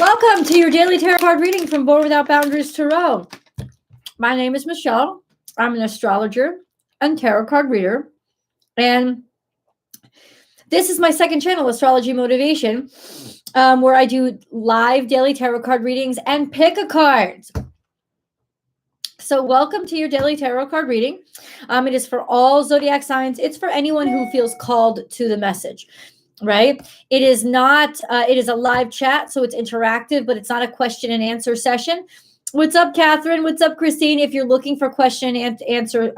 Welcome to your daily tarot card reading from Born Without Boundaries Tarot. My name is Michelle. I'm an astrologer and tarot card reader. And this is my second channel, Astrology Motivation, where I do live daily tarot card readings and pick a card. So welcome to your daily tarot card reading. It is for all zodiac signs. It's for anyone who feels called to the message. Right? It is not, it is a live chat, so it's interactive, but it's not a question and answer session. What's up, Catherine? What's up, Christine? If you're looking for question and answer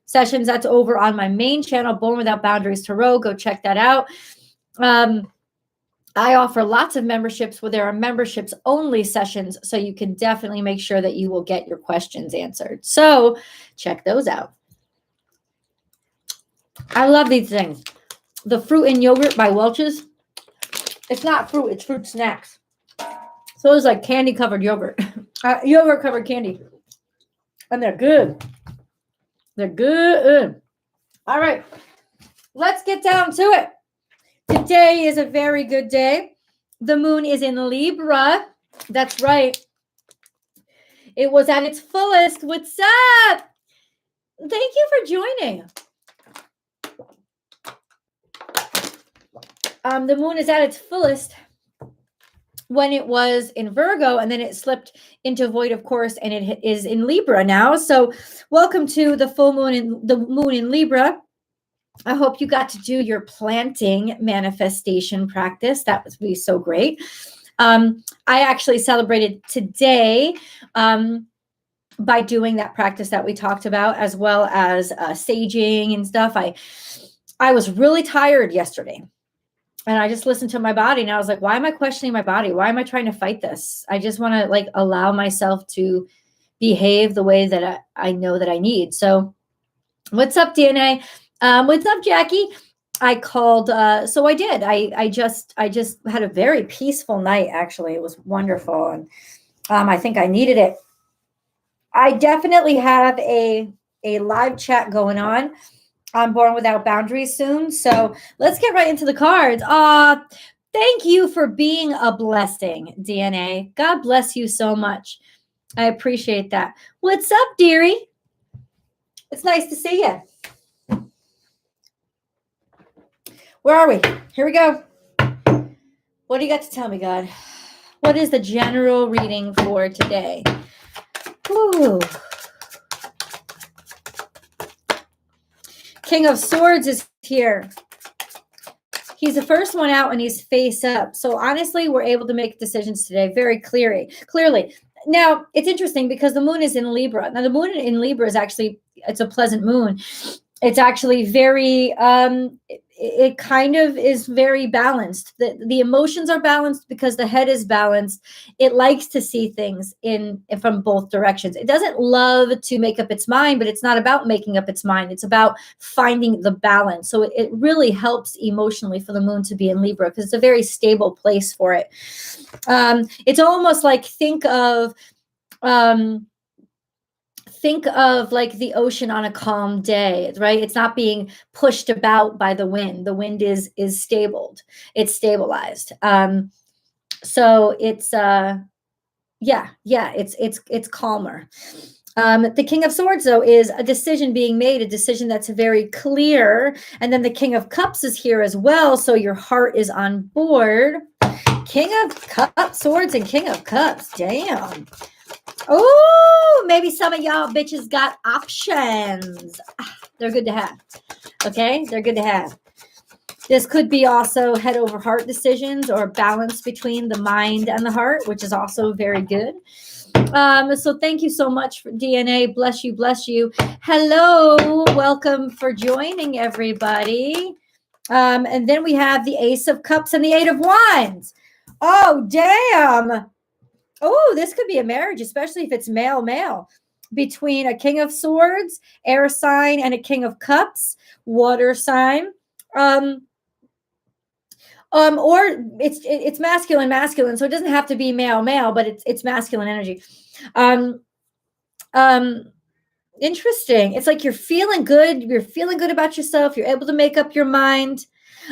sessions, that's over on my main channel, Born Without Boundaries Tarot. Go check that out. I offer lots of memberships where there are memberships only sessions, so you can definitely make sure that you will get your questions answered. So check those out. I love these things. The Fruit and Yogurt by Welch's. It's not fruit, it's fruit snacks. So it's like candy covered yogurt. Yogurt covered candy. And they're good. They're good. All right. Let's get down to it. Today is a very good day. The moon is in Libra. That's right. It was at its fullest. What's up? Thank you for joining. The moon is at its fullest when it was in Virgo, and then it slipped into void, of course, and it is in Libra now. So welcome to the full moon in the moon in Libra. I hope you got to do your planting manifestation practice. That would be so great. I actually celebrated today by doing that practice that we talked about, as well as saging and stuff. I was really tired yesterday. And I just listened to my body and I was like, why am I questioning my body? Why am I trying to fight this? I just want to allow myself to behave the way that I know that I need. So what's up, DNA? What's up, Jackie? I called, so I did. I just had a very peaceful night, actually. It was wonderful. And I think I needed it. I definitely have a live chat going on. I'm Born Without Boundaries soon. So let's get right into the cards. Thank you for being a blessing, DNA. God bless you so much. I appreciate that. What's up, dearie? It's nice to see you. Where are we? Here we go. What do you got to tell me, God? What is the general reading for today? Ooh. King of Swords is here. He's the first one out and he's face up. So honestly, we're able to make decisions today very clearly. Now, it's interesting because the moon is in Libra. Now, the moon in Libra is actually, it's a pleasant moon. It's actually very, it kind of is very balanced. The emotions are balanced because the head is balanced. It likes to see things from both directions. It doesn't love to make up its mind, but it's not about making up its mind. It's about finding the balance. So it really helps emotionally for the moon to be in Libra because it's a very stable place for it. It's almost like think of like the ocean on a calm day, right? It's not being pushed about by the wind. The wind is stabled. It's stabilized. So it's it's calmer. The King of Swords, though, is a decision being made, a decision that's very clear. And then the King of Cups is here as well. So your heart is on board. King of Cups, Swords, and King of Cups. Damn. Oh, maybe some of y'all bitches got options. They're good to have. Okay, they're good to have. This could be also head over heart decisions or balance between the mind and the heart, which is also very good. So thank you so much for DNA. Bless you, bless you. Hello, welcome for joining everybody. And then we have the Ace of Cups and the Eight of Wands. Oh, damn. Oh, this could be a marriage, especially if it's male, between a King of Swords, air sign, and a King of Cups, water sign. Or it's masculine, so it doesn't have to be male, but it's masculine energy. Interesting. It's like you're feeling good about yourself. You're able to make up your mind.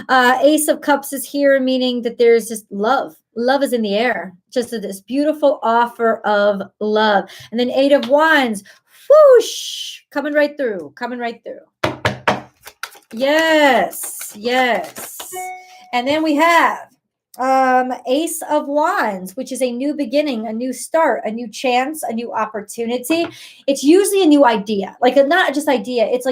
Ace of Cups is here, meaning that there's just love. Love is in the air. Just this beautiful offer of love. And then 8 of Wands, whoosh, coming right through, coming right through. Yes, yes. And then we have Ace of Wands, which is a new beginning, a new start, a new chance, a new opportunity. It's usually a new idea, like not just idea. It's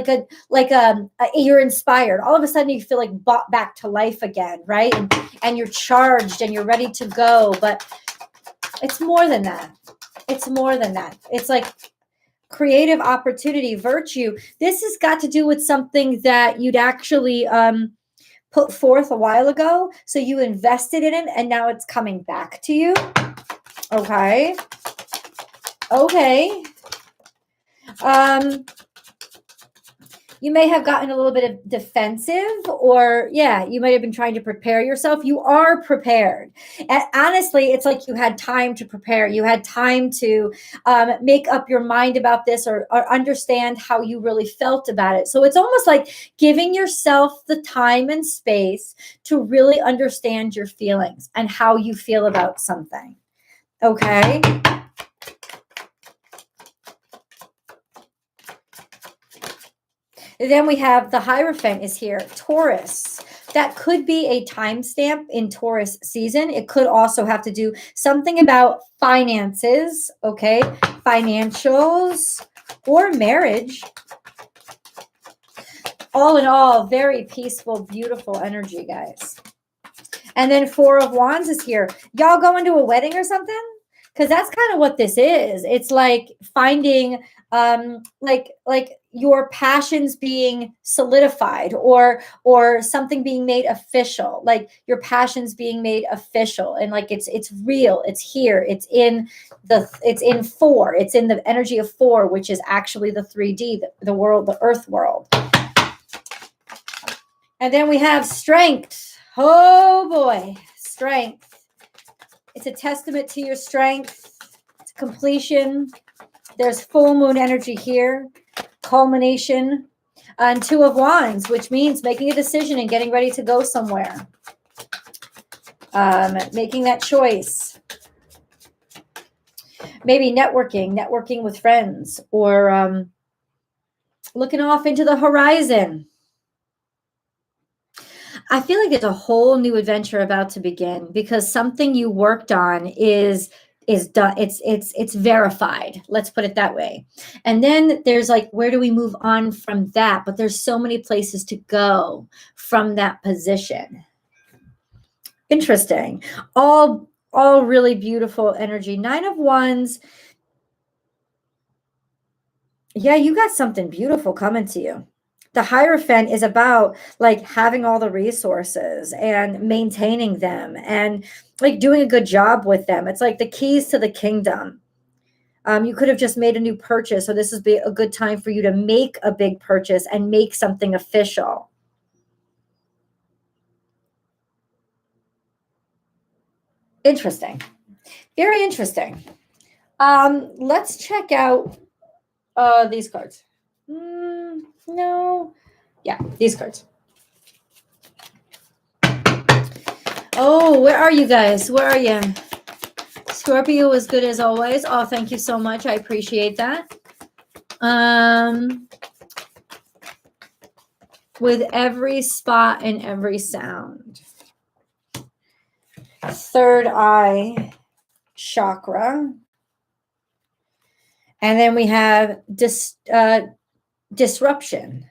you're inspired. All of a sudden you feel like brought back to life again, right? And you're charged and you're ready to go. But it's more than that. It's more than that. It's like creative opportunity, virtue. This has got to do with something that you'd actually put forth a while ago. So you invested in it and now it's coming back to you. Okay. Okay. You may have gotten a little bit of defensive, or you might have been trying to prepare yourself. You are prepared. And honestly, it's like you had time to prepare. You had time to make up your mind about this or understand how you really felt about it. So it's almost like giving yourself the time and space to really understand your feelings and how you feel about something. Okay. And then we have the Hierophant is here, Taurus. That could be a timestamp in Taurus season. It could also have to do something about finances, okay? Financials or marriage. All in all, very peaceful, beautiful energy, guys. And then 4 of Wands is here. Y'all going to a wedding or something? Because that's kind of what this is. It's like finding like your passions being solidified or something being made official, like your passions being made official, and like it's real, it's here, it's in 4, it's in the energy of 4, which is actually the 3D, the world, the earth world. And then we have Strength. Oh boy, Strength. It's a testament to your strength. It's completion. There's full moon energy here. Culmination. And 2 of Wands, which means making a decision and getting ready to go somewhere. Making that choice. Maybe networking with friends, or looking off into the horizon. I feel like there's a whole new adventure about to begin because something you worked on is done. It's verified. Let's put it that way. And then there's like, where do we move on from that? But there's so many places to go from that position. Interesting. All really beautiful energy. 9 of Wands. Yeah, you got something beautiful coming to you. The Hierophant is about like having all the resources and maintaining them and like doing a good job with them. It's like the keys to the kingdom. You could have just made a new purchase. So this would be a good time for you to make a big purchase and make something official. Interesting. Very interesting. Let's check out these cards. No. Yeah, these cards. Oh, where are you guys? Where are you? Scorpio is good as always. Oh, thank you so much. I appreciate that. With every spot and every sound. 3rd eye chakra. And then we have disruption.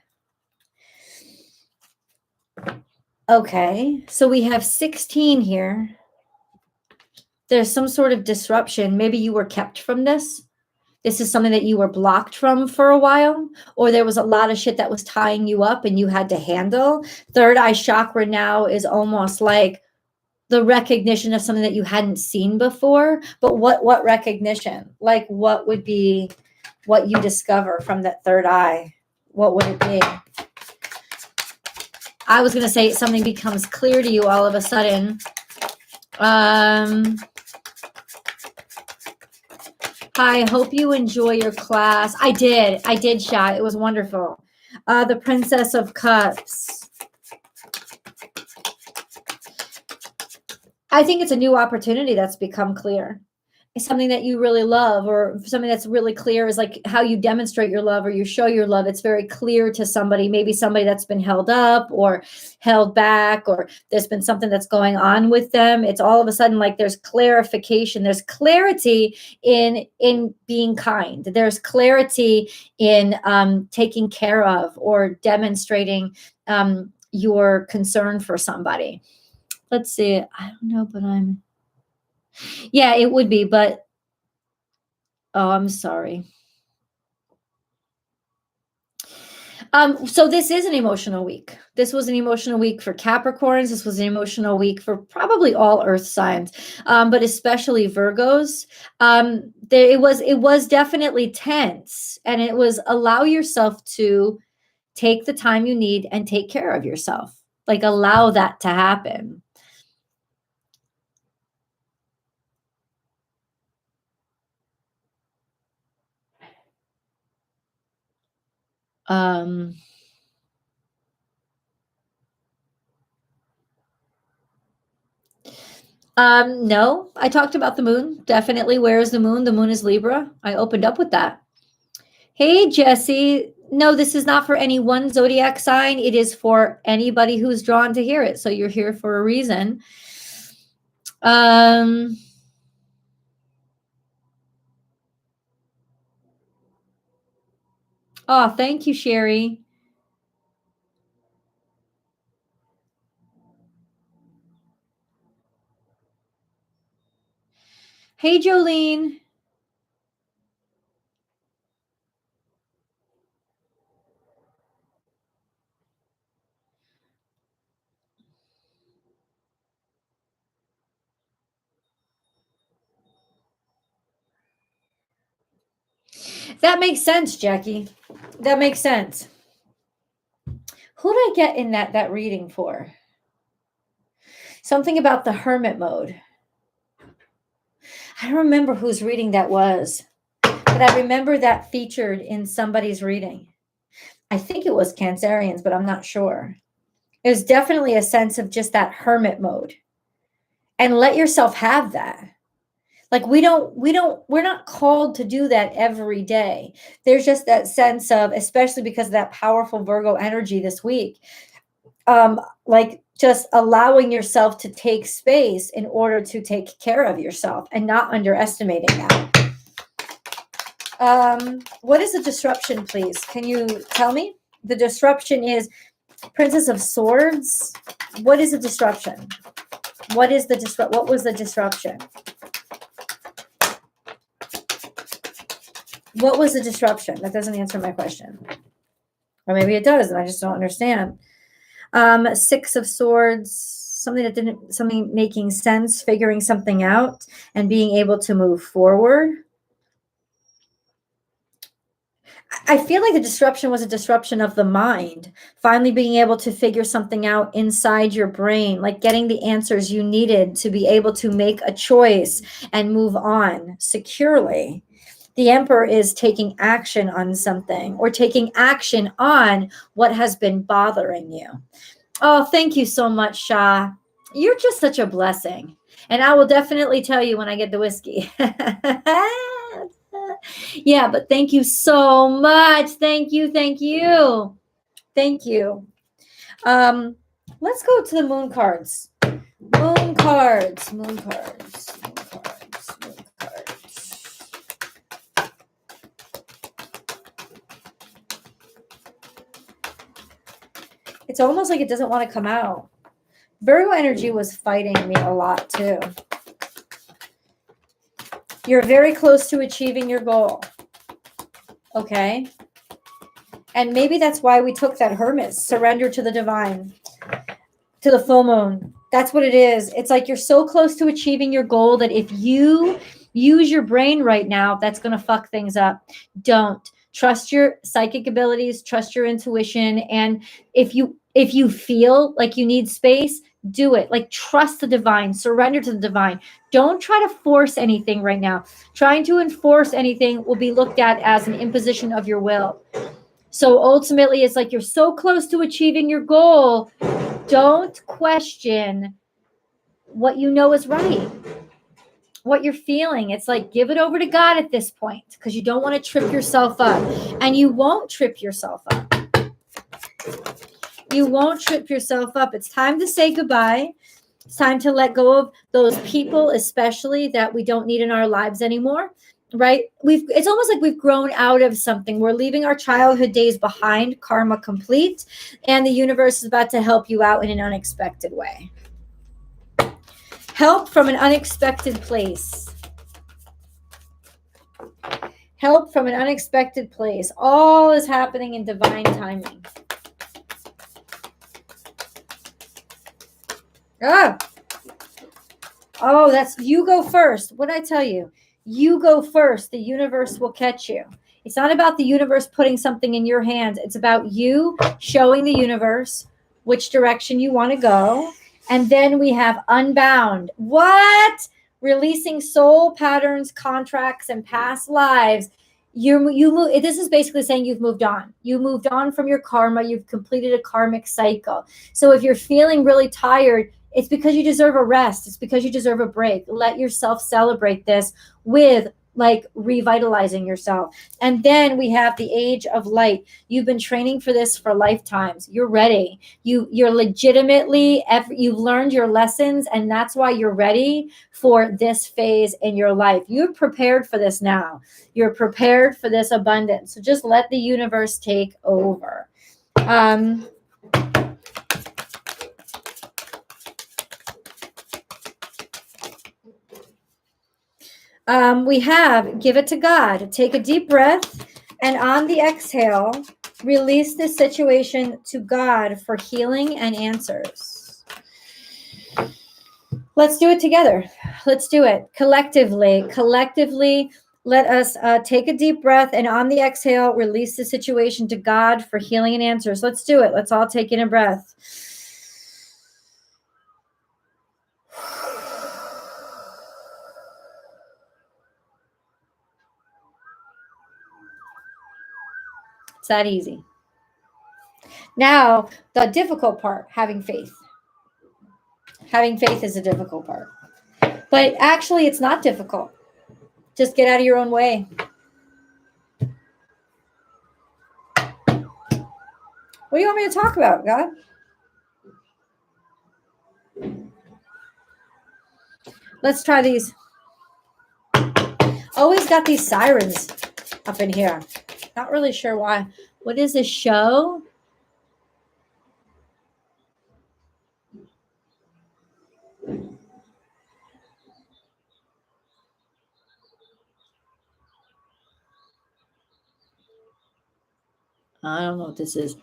Okay, so we have 16 here. There's some sort of disruption. Maybe you were kept from this. This is something that you were blocked from for a while, or there was a lot of shit that was tying you up and you had to handle. 3rd eye chakra now is almost like the recognition of something that you hadn't seen before. But what recognition? Like what would be what you discover from that 3rd eye? What would it be? I was going to say something becomes clear to you all of a sudden. Hi, hope you enjoy your class. I did, Sha. It was wonderful. The Princess of Cups. I think it's a new opportunity that's become clear. It's something that you really love, or something that's really clear is like how you demonstrate your love or you show your love. It's very clear to somebody, maybe somebody that's been held up or held back, or there's been something that's going on with them. It's all of a sudden like there's clarification. There's clarity in being kind. There's clarity in taking care of or demonstrating your concern for somebody. Let's see. I don't know, but yeah, it would be, but oh, I'm sorry. So this is an emotional week. This was an emotional week for Capricorns. This was an emotional week for probably all Earth signs, but especially Virgos. It was definitely tense, and it was allow yourself to take the time you need and take care of yourself. Like allow that to happen. No, I talked about the moon. Definitely. Where is the moon? The moon is Libra. I opened up with that. Hey, Jesse. No, this is not for any one zodiac sign. It is for anybody who's drawn to hear it. So you're here for a reason. Oh, thank you, Sherry. Hey, Jolene. That makes sense, Jackie. That makes sense. Who did I get in that reading for? Something about the hermit mode. I don't remember whose reading that was, but I remember that featured in somebody's reading. I think it was Cancerians, but I'm not sure. There's definitely a sense of just that hermit mode, and let yourself have that. Like we're not called to do that every day. There's just that sense of, especially because of that powerful Virgo energy this week, like just allowing yourself to take space in order to take care of yourself and not underestimating that. What is the disruption, please? Can you tell me? The disruption is Princess of Swords. What is the disruption? What was the disruption? What was the disruption? That doesn't answer my question. Or maybe it does, and I just don't understand. Six of Swords, something making sense, figuring something out, and being able to move forward. I feel like the disruption was a disruption of the mind, finally being able to figure something out inside your brain, like getting the answers you needed to be able to make a choice and move on securely. The Emperor is taking action on something, or taking action on what has been bothering you. Oh, thank you so much, Shah. You're just such a blessing. And I will definitely tell you when I get the whiskey. Yeah, but thank you so much. Thank you. Thank you. Thank you. Let's go to the moon cards. Moon cards. Moon cards. Moon cards. Moon cards. It's almost like it doesn't want to come out. Virgo energy was fighting me a lot too. You're very close to achieving your goal. Okay. And maybe that's why we took that Hermit, surrender to the divine, to the full moon. That's what it is. It's like you're so close to achieving your goal that if you use your brain right now, that's going to fuck things up. Don't. Trust your psychic abilities, trust your intuition. And if you feel like you need space, do it. Like trust the divine, surrender to the divine. Don't try to force anything right now. Trying to enforce anything will be looked at as an imposition of your will. So ultimately, it's like you're so close to achieving your goal. Don't question what you know is right, what you're feeling. It's like, give it over to God at this point, because you don't want to trip yourself up. And you won't trip yourself up. You won't trip yourself up. It's time to say goodbye. It's time to let go of those people, especially that we don't need in our lives anymore, right? It's almost like we've grown out of something. We're leaving our childhood days behind, karma complete, and the universe is about to help you out in an unexpected way. Help from an unexpected place. Help from an unexpected place. All is happening in divine timing. Oh, that's you go first. What did I tell you? You go first. The universe will catch you. It's not about the universe putting something in your hands. It's about you showing the universe which direction you want to go. And then we have unbound. What? Releasing soul patterns, contracts, and past lives. You move. This is basically saying you've moved on. You moved on from your karma. You've completed a karmic cycle. So if you're feeling really tired, it's because you deserve a rest. It's because you deserve a break. Let yourself celebrate this with like revitalizing yourself. And then we have the age of light. You've been training for this for lifetimes. You're ready. You're legitimately, you've learned your lessons, and that's why you're ready for this phase in your life. You're prepared for this now. You're prepared for this abundance. So just let the universe take over. We have give it to God. Take a deep breath, and on the exhale, release this situation to God for healing and answers. Let's do it together. Let's do it collectively. Collectively, let us take a deep breath, and on the exhale, release the situation to God for healing and answers. Let's do it. Let's all take in a breath. It's that easy. Now, the difficult part, having faith. Having faith is a difficult part. But actually, it's not difficult. Just get out of your own way. What do you want me to talk about, God? Let's try these. Always got these sirens up in here. Not really sure why. What is this show? I don't know what this is.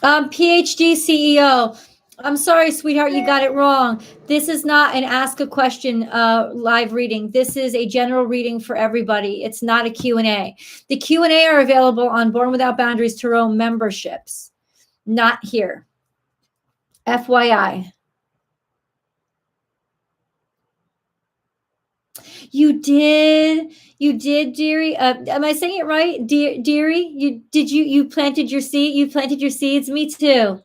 PhD CEO. I'm sorry, sweetheart, you got it wrong. This is not an ask a question live reading. This is a general reading for everybody. It's not a Q&A. The Q&A are available on Born Without Boundaries Tarot memberships, not here. FYI. You did, dearie. Am I saying it right, dearie? You planted your seed. You planted your seeds. Me too.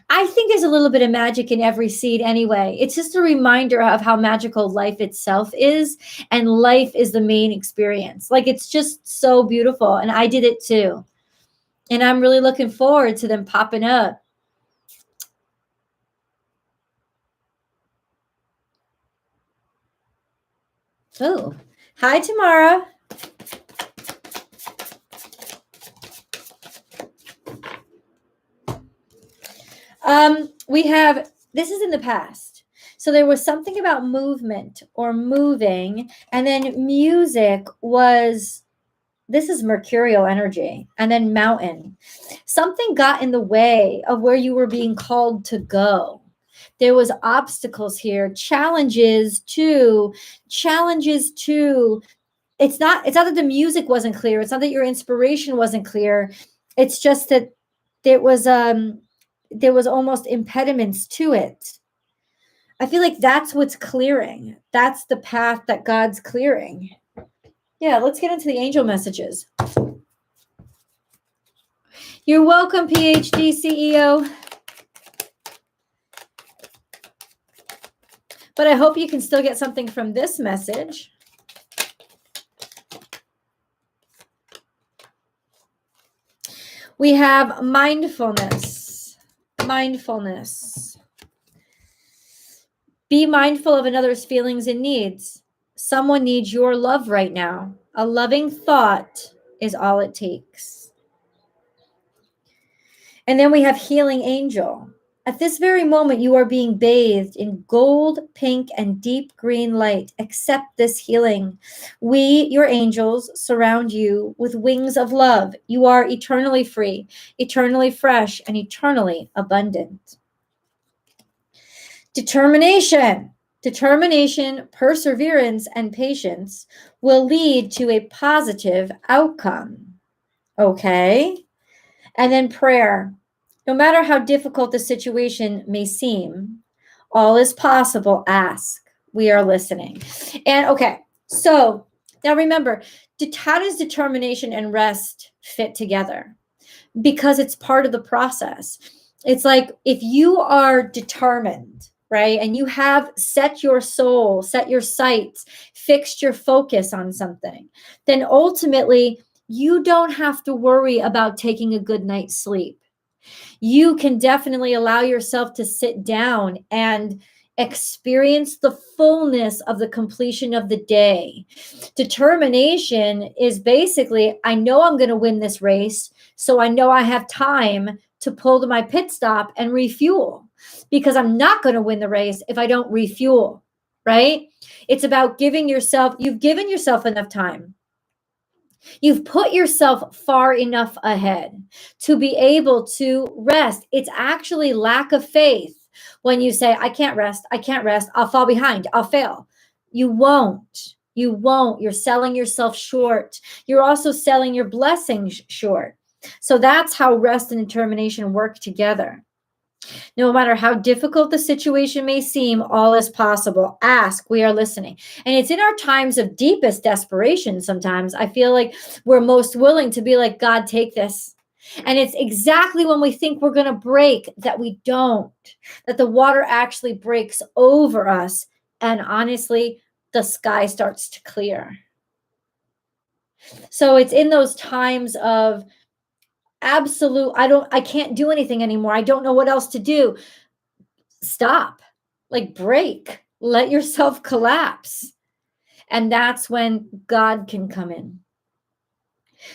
I think there's a little bit of magic in every seed anyway. It's just a reminder of how magical life itself is, and life is the main experience. Like, it's just so beautiful, and I did it too, and I'm really looking forward to them popping up. Oh, hi, Tamara. We have, this is in the past. So there was something about movement or moving, and then music was, this is mercurial energy, and then mountain. Something got in the way of where you were being called to go. There was obstacles here, challenges to it's not that the music wasn't clear. It's not that your inspiration wasn't clear. It's just that there was almost impediments to it. I feel like that's what's clearing. That's the path that God's clearing. Yeah, let's get into the angel messages. You're welcome, PhD CEO. But I hope you can still get something from this message. We have mindfulness. Mindfulness. Be mindful of another's feelings and needs. Someone needs your love right now. A loving thought is all it takes. And then we have healing angel. At this very moment, you are being bathed in gold, pink, and deep green light. Accept this healing. We, your angels, surround you with wings of love. You are eternally free, eternally fresh, and eternally abundant. Determination. Determination, perseverance, and patience will lead to a positive outcome. Okay? And then prayer. No matter how difficult the situation may seem, all is possible. Ask. We are listening. And okay, so now remember, how does determination and rest fit together? Because it's part of the process. It's like if you are determined, right, and you have set your soul, set your sights, fixed your focus on something, then ultimately you don't have to worry about taking a good night's sleep. You can definitely allow yourself to sit down and experience the fullness of the completion of the day. Determination is basically, I know I'm going to win this race, so I know I have time to pull to my pit stop and refuel, because I'm not going to win the race if I don't refuel, right? It's about you've given yourself enough time. You've put yourself far enough ahead to be able to rest. It's actually lack of faith when you say, I can't rest, I'll fall behind, I'll fail. You won't. You're selling yourself short. You're also selling your blessings short. So that's how rest and determination work together. No matter how difficult the situation may seem, all is possible. Ask, we are listening. And it's in our times of deepest desperation sometimes, I feel like we're most willing to be like, God, take this. And it's exactly when we think we're going to break that we don't, that the water actually breaks over us. And honestly, the sky starts to clear. So it's in those times of absolute, I can't do anything anymore. I don't know what else to do. Stop, like break, let yourself collapse. And that's when God can come in.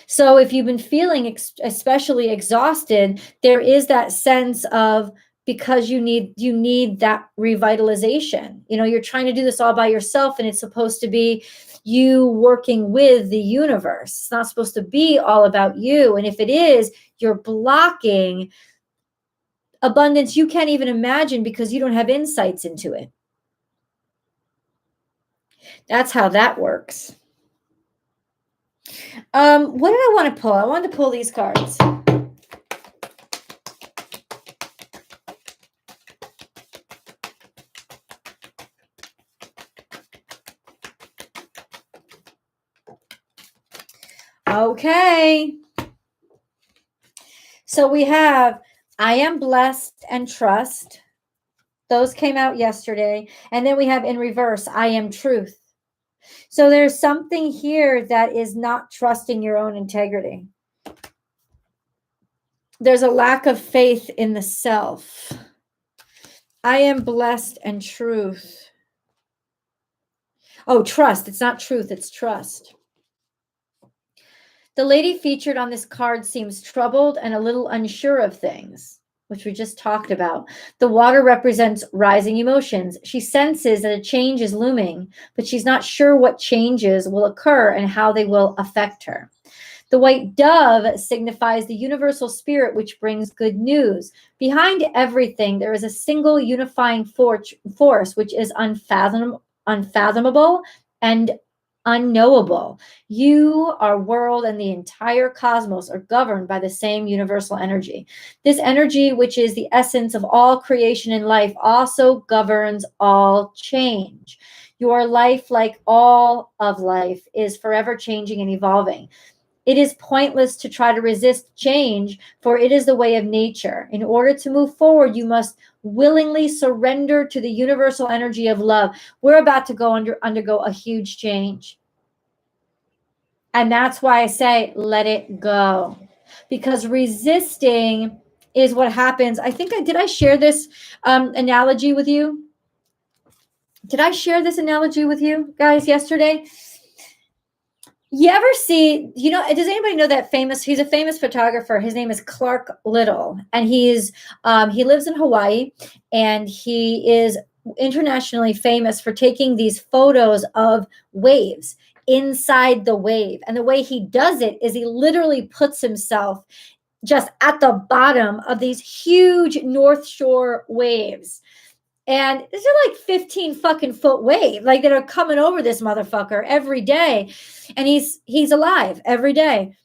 So if you've been feeling especially exhausted, there is that sense of, because you need that revitalization. You're trying to do this all by yourself, and it's supposed to be you working with the universe. It's not supposed to be all about you. And if it is, you're blocking abundance you can't even imagine because you don't have insights into it. That's how that works. What did I want to pull? I wanted to pull these cards. Okay. So we have, I am blessed and trust. Those came out yesterday. And then we have in reverse, I am truth. So there's something here that is not trusting your own integrity. There's a lack of faith in the self. I am blessed and truth. Oh, trust. It's not truth, it's trust. The lady featured on this card seems troubled and a little unsure of things, which we just talked about. The water represents rising emotions. She senses that a change is looming, but she's not sure what changes will occur and how they will affect her. The white dove signifies the universal spirit, which brings good news. Behind everything, there is a single unifying force, which is unfathomable and unknowable. You, our world, and the entire cosmos are governed by the same universal energy. This energy, which is the essence of all creation and life, also governs all change. Your life, like all of life, is forever changing and evolving. It is pointless to try to resist change, for it is the way of nature. In order to move forward, you must willingly surrender to the universal energy of love. We're about to undergo a huge change. And that's why I say, let it go. Because resisting is what happens. I think did I share this analogy with you? Did I share this analogy with you guys yesterday? You ever see, does anybody know that he's a famous photographer. His name is Clark Little, and he lives in Hawaii, and he is internationally famous for taking these photos of waves inside the wave. And the way he does it is he literally puts himself just at the bottom of these huge North Shore waves. And these are like 15 fucking foot wave, like that are coming over this motherfucker every day. And he's alive every day.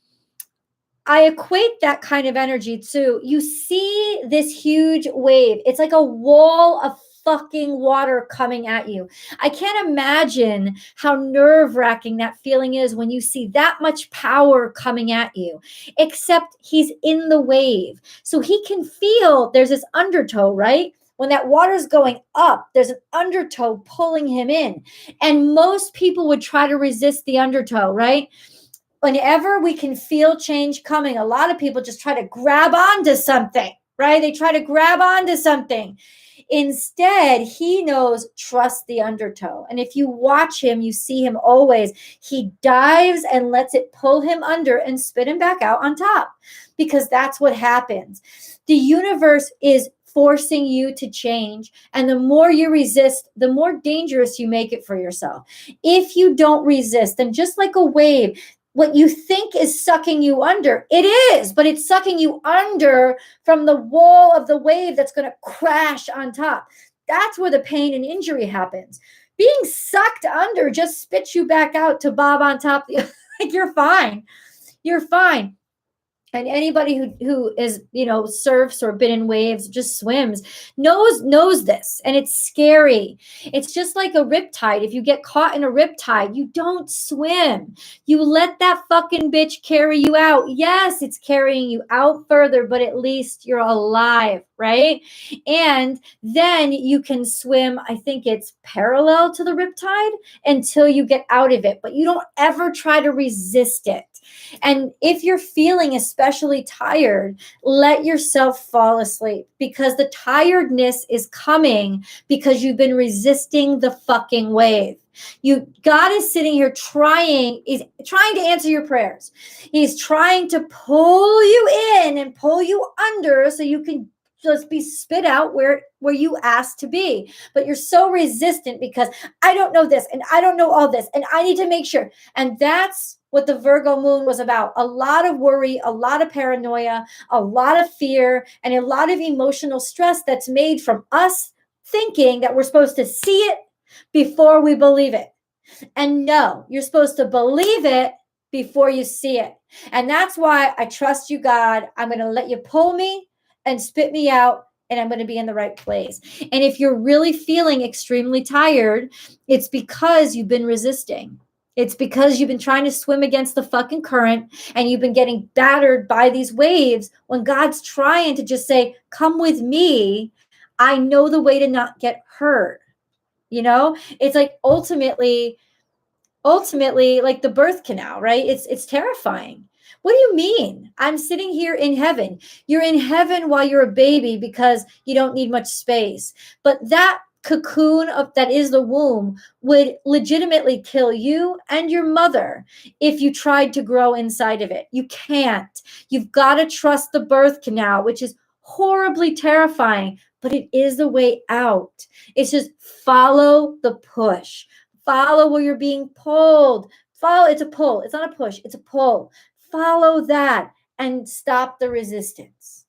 I equate that kind of energy to, you see this huge wave. It's like a wall of fucking water coming at you. I can't imagine how nerve-wracking that feeling is when you see that much power coming at you, except he's in the wave. So he can feel there's this undertow, right? When that water's going up, there's an undertow pulling him in. And most people would try to resist the undertow, right? Whenever we can feel change coming, a lot of people just try to grab onto something, right? They try to grab onto something. Instead, he knows, trust the undertow. And if you watch him, you see him always, he dives and lets it pull him under and spit him back out on top, because that's what happens. The universe is forcing you to change. And the more you resist, the more dangerous you make it for yourself. If you don't resist, then just like a wave, what you think is sucking you under, it is, but it's sucking you under from the wall of the wave that's going to crash on top. That's where the pain and injury happens. Being sucked under just spits you back out to bob on top. Like, you're fine. You're fine. And anybody who is, surfs or been in waves, just swims, knows this. And it's scary. It's just like a riptide. If you get caught in a riptide, you don't swim. You let that fucking bitch carry you out. Yes, it's carrying you out further, but at least you're alive, right? And then you can swim, I think it's parallel to the riptide, until you get out of it. But you don't ever try to resist it. And if you're feeling especially tired, let yourself fall asleep, because the tiredness is coming because you've been resisting the fucking wave. God is sitting here trying to answer your prayers. He's trying to pull you in and pull you under so you can just be spit out where you asked to be. But you're so resistant because I don't know this and I don't know all this and I need to make sure. And that's what the Virgo moon was about. A lot of worry, a lot of paranoia, a lot of fear, and a lot of emotional stress that's made from us thinking that we're supposed to see it before we believe it. And no, you're supposed to believe it before you see it. And that's why I trust you, God. I'm going to let you pull me and spit me out, and I'm going to be in the right place. And if you're really feeling extremely tired, it's because you've been resisting. It's because you've been trying to swim against the fucking current, and you've been getting battered by these waves when God's trying to just say, come with me. I know the way to not get hurt. It's like ultimately like the birth canal, right? It's terrifying. What do you mean? I'm sitting here in heaven. You're in heaven while you're a baby because you don't need much space. But that cocoon that is the womb would legitimately kill you and your mother if you tried to grow inside of it. You can't. You've got to trust the birth canal, which is horribly terrifying, but it is the way out. It's just follow the push. Follow where you're being pulled. It's a pull. It's not a push. It's a pull. Follow that and stop the resistance.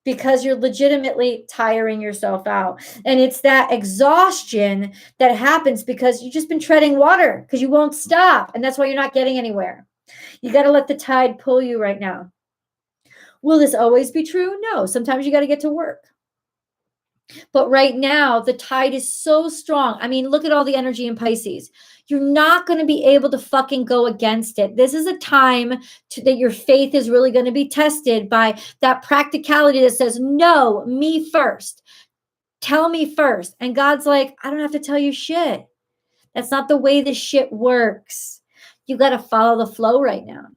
because you're legitimately tiring yourself out. And it's that exhaustion that happens because you've just been treading water because you won't stop. And that's why you're not getting anywhere. You got to let the tide pull you right now. Will this always be true? No. Sometimes you got to get to work. But right now, the tide is so strong. I mean, look at all the energy in Pisces. You're not going to be able to fucking go against it. This is a time that your faith is really going to be tested by that practicality that says, no, me first. Tell me first. And God's like, I don't have to tell you shit. That's not the way this shit works. You got to follow the flow right now.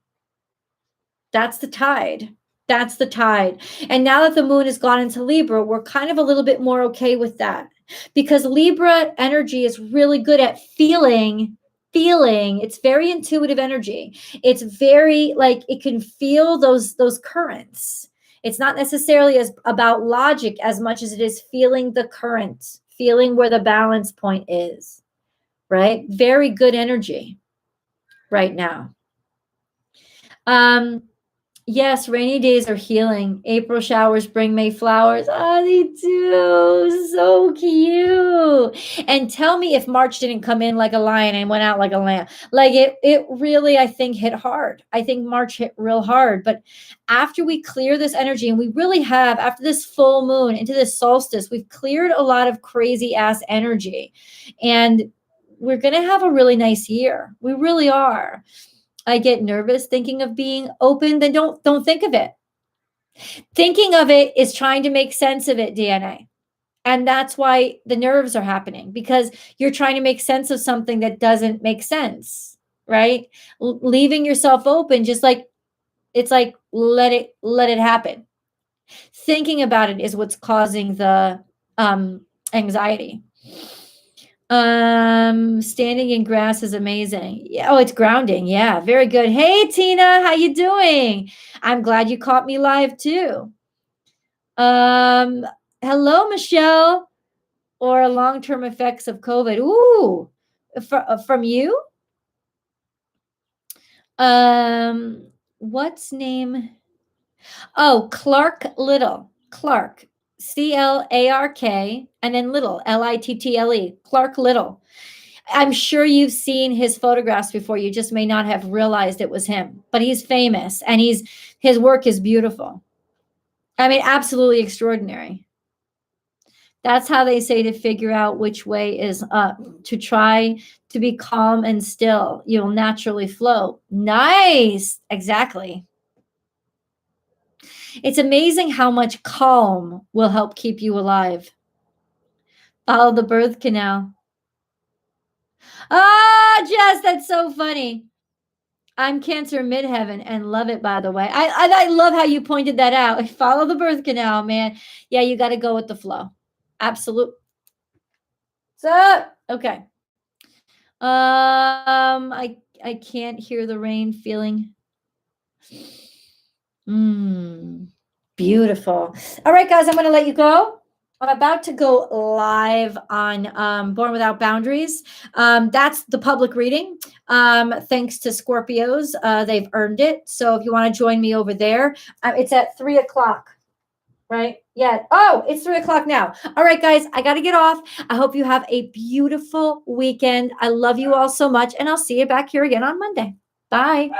That's the tide. That's the tide. And now that the moon has gone into Libra, we're kind of a little bit more okay with that because Libra energy is really good at feeling. It's very intuitive energy. It's very like it can feel those currents. It's not necessarily as about logic as much as it is feeling the current, feeling where the balance point is, right? Very good energy right now. Yes, rainy days are healing. April showers bring May flowers. Oh, they do. So cute. And tell me if March didn't come in like a lion and went out like a lamb. Like it really, I think, hit hard. I think March hit real hard. But after we clear this energy, and we really have, after this full moon into this solstice, we've cleared a lot of crazy ass energy. And we're going to have a really nice year. We really are. I get nervous thinking of being open, then don't think of it. Thinking of it is trying to make sense of it, DNA. And that's why the nerves are happening because you're trying to make sense of something that doesn't make sense, right? Leaving yourself open, just like it's like let it happen. Thinking about it is what's causing the anxiety. Standing in grass is amazing. Yeah. Oh, it's grounding. Yeah, very good. Hey, Tina, how you doing? I'm glad you caught me live too. Hello, Michelle. Or long-term effects of COVID. Ooh, from you? What's name? Oh, Clark Little. Clark. Clark, and then Little, Little, Clark Little. I'm sure you've seen his photographs before. You just may not have realized it was him, but he's famous and his work is beautiful. I mean, absolutely extraordinary. That's how they say to figure out which way is up, to try to be calm and still. You'll naturally flow. Nice. Exactly. It's amazing how much calm will help keep you alive. Follow the birth canal. Ah, Jess, that's so funny. I'm Cancer midheaven and love it, by the way. I love how you pointed that out. Follow the birth canal, man. Yeah, you got to go with the flow. Absolute. So, okay. I can't hear the rain feeling. Beautiful. All right, guys, I'm going to let you go. I'm about to go live on Born Without Boundaries. That's the public reading. Thanks to Scorpios. They've earned it. So if you want to join me over there, it's at 3:00, right? Yeah. Oh, it's 3:00 now. All right, guys, I got to get off. I hope you have a beautiful weekend. I love you all so much, and I'll see you back here again on Monday. Bye.